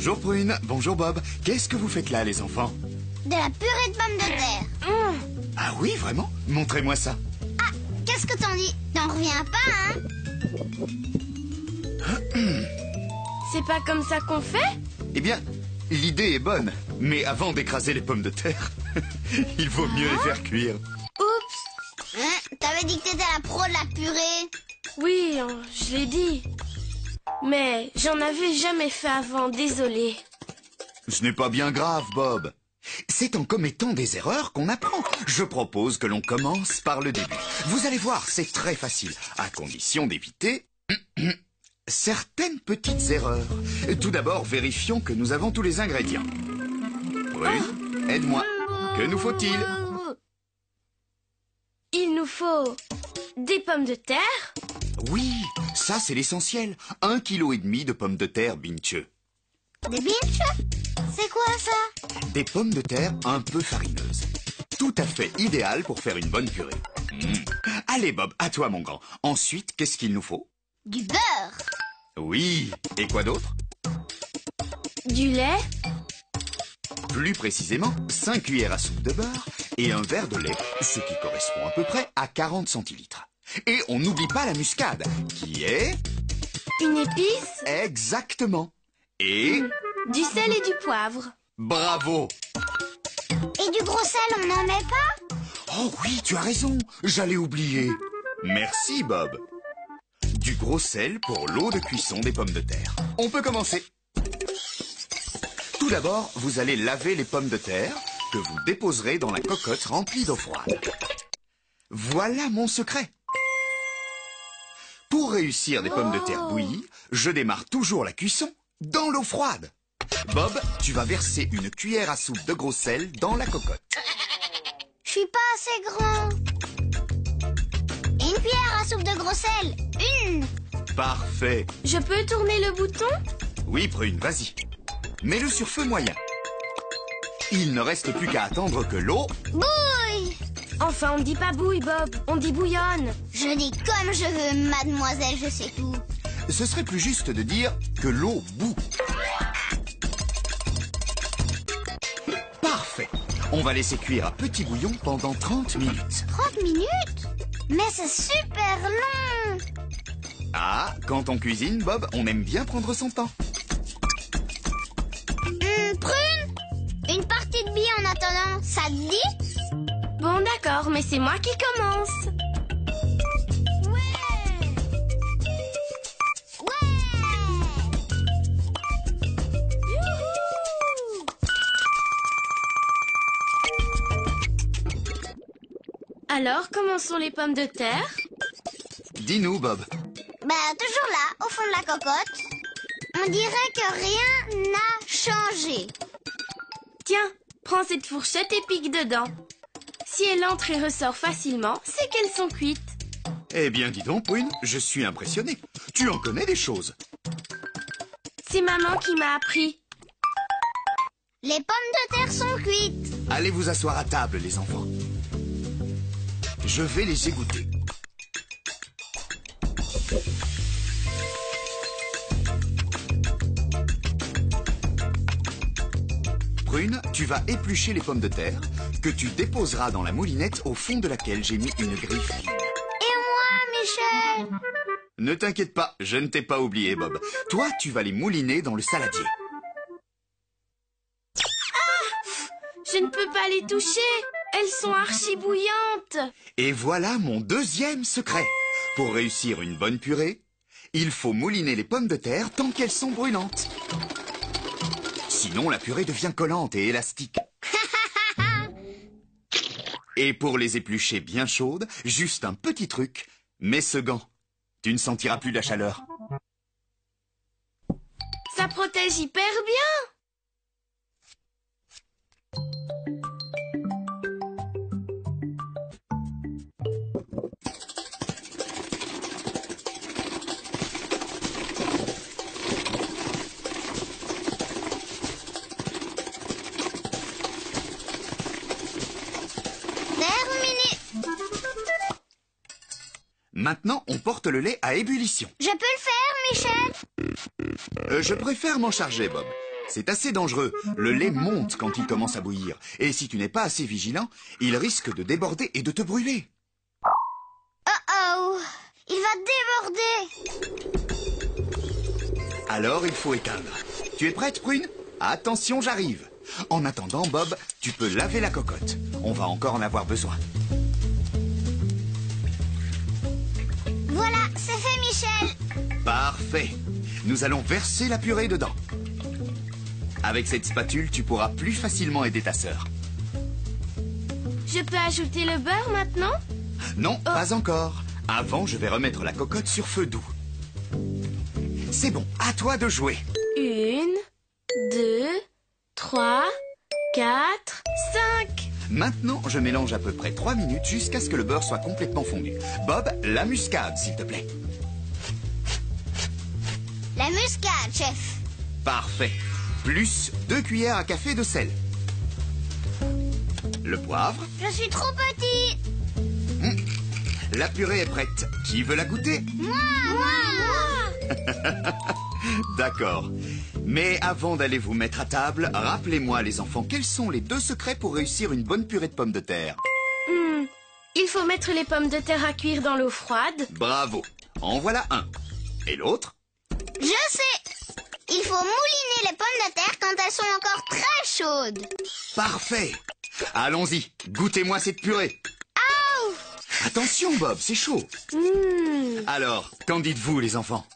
Bonjour Prune, bonjour Bob. Qu'est-ce que vous faites là, les enfants? De la purée de pommes de terre. Ah oui, vraiment? Montrez-moi ça. Ah, qu'est-ce que t'en dis? T'en reviens pas, hein? C'est pas comme ça qu'on fait? Eh bien, l'idée est bonne. Mais avant d'écraser les pommes de terre, il vaut mieux les faire cuire. Oups! Hein? T'avais dit que t'étais la pro de la purée. Oui, je l'ai dit. Mais j'en avais jamais fait avant, désolé. Ce n'est pas bien grave, Bob. C'est en commettant des erreurs qu'on apprend. Je propose que l'on commence par le début. Vous allez voir, c'est très facile, à condition d'éviter certaines petites erreurs. Tout d'abord, vérifions que nous avons tous les ingrédients. Prune, aide-moi. Que nous faut-il? Il nous faut des pommes de terre. Oui, ça c'est l'essentiel. 1,5 kg de pommes de terre Binche. Des binches? C'est quoi ça? Des pommes de terre un peu farineuses. Tout à fait idéal pour faire une bonne purée. Allez Bob, à toi mon grand. Ensuite, qu'est-ce qu'il nous faut? Du beurre. Oui, et quoi d'autre? Du lait. Plus précisément, 5 cuillères à soupe de beurre et un verre de lait, ce qui correspond à peu près à 40 centilitres. Et on n'oublie pas la muscade, qui est... Une épice. Exactement. Et... Du sel et du poivre. Bravo! Et du gros sel, on n'en met pas? Oh oui, tu as raison, j'allais oublier. Merci Bob. Du gros sel pour l'eau de cuisson des pommes de terre. On peut commencer. Tout d'abord, vous allez laver les pommes de terre que vous déposerez dans la cocotte remplie d'eau froide. Voilà mon secret. Pour réussir des pommes de terre bouillies, je démarre toujours la cuisson dans l'eau froide. Bob, tu vas verser une cuillère à soupe de gros sel dans la cocotte. Je suis pas assez grand. Et une cuillère à soupe de gros sel. Une. Parfait. Je peux tourner le bouton? Oui, Prune, vas-y. Mets-le sur feu moyen. Il ne reste plus qu'à attendre que l'eau... Bouille. Enfin, on ne dit pas bouille, Bob. On dit bouillonne. Je dis comme je veux, mademoiselle, je sais tout. Ce serait plus juste de dire que l'eau bout. Parfait. On va laisser cuire à petit bouillon pendant 30 minutes. 30 minutes? Mais c'est super long. Ah, quand on cuisine, Bob, on aime bien prendre son temps. Prune? Une partie de billes en attendant, ça te dit? Bon, d'accord, mais c'est moi qui commence. Ouais. Alors, comment sont les pommes de terre? Dis-nous, Bob. Bah, toujours là, au fond de la cocotte. On dirait que rien n'a changé. Tiens, prends cette fourchette et pique dedans. Si elle entre et ressort facilement, c'est qu'elles sont cuites. Eh bien, dis donc, Prune, je suis impressionné. Tu en connais des choses. C'est maman qui m'a appris. Les pommes de terre sont cuites. Allez vous asseoir à table, les enfants. Je vais les égoutter. Prune, tu vas éplucher les pommes de terre que tu déposeras dans la moulinette au fond de laquelle j'ai mis une griffe fine. Et moi, Michel? Ne t'inquiète pas, je ne t'ai pas oublié, Bob. Toi, tu vas les mouliner dans le saladier. Je ne peux pas les toucher. Elles sont archi bouillantes. Et voilà mon deuxième secret. Pour réussir une bonne purée, il faut mouliner les pommes de terre tant qu'elles sont brûlantes. Sinon, la purée devient collante et élastique. Et pour les éplucher bien chaudes, juste un petit truc, mets ce gant. Tu ne sentiras plus la chaleur. Ça protège hyper bien. Terminé. Maintenant, on porte le lait à ébullition. Je peux le faire, Michel? Je préfère m'en charger, Bob. C'est assez dangereux. Le lait monte quand il commence à bouillir. Et si tu n'es pas assez vigilant, il risque de déborder et de te brûler. Oh, il va déborder. Alors il faut éteindre. Tu es prête, Prune? Attention, j'arrive. En attendant, Bob, tu peux laver la cocotte. On va encore en avoir besoin. Voilà, c'est fait, Michel. Parfait. Nous allons verser la purée dedans. Avec cette spatule, tu pourras plus facilement aider ta sœur. Je peux ajouter le beurre maintenant? Non, pas encore. Avant, je vais remettre la cocotte sur feu doux. C'est bon, à toi de jouer. 1, 2, 3, 4, 5. Maintenant, je mélange à peu près 3 minutes jusqu'à ce que le beurre soit complètement fondu. Bob, la muscade, s'il te plaît. La muscade, chef. Parfait. Plus 2 cuillères à café de sel. Le poivre. Je suis trop petit. La purée est prête. Qui veut la goûter? Moi. D'accord. Mais avant d'aller vous mettre à table, rappelez-moi les enfants, quels sont les 2 secrets pour réussir une bonne purée de pommes de terre? Il faut mettre les pommes de terre à cuire dans l'eau froide. Bravo. En voilà un. Et l'autre? Je sais. Il faut mouliner les pommes de terre quand elles sont encore très chaudes. Parfait. Allons-y. Goûtez-moi cette purée. Aouh! Attention, Bob, c'est chaud. Alors, qu'en dites-vous, les enfants?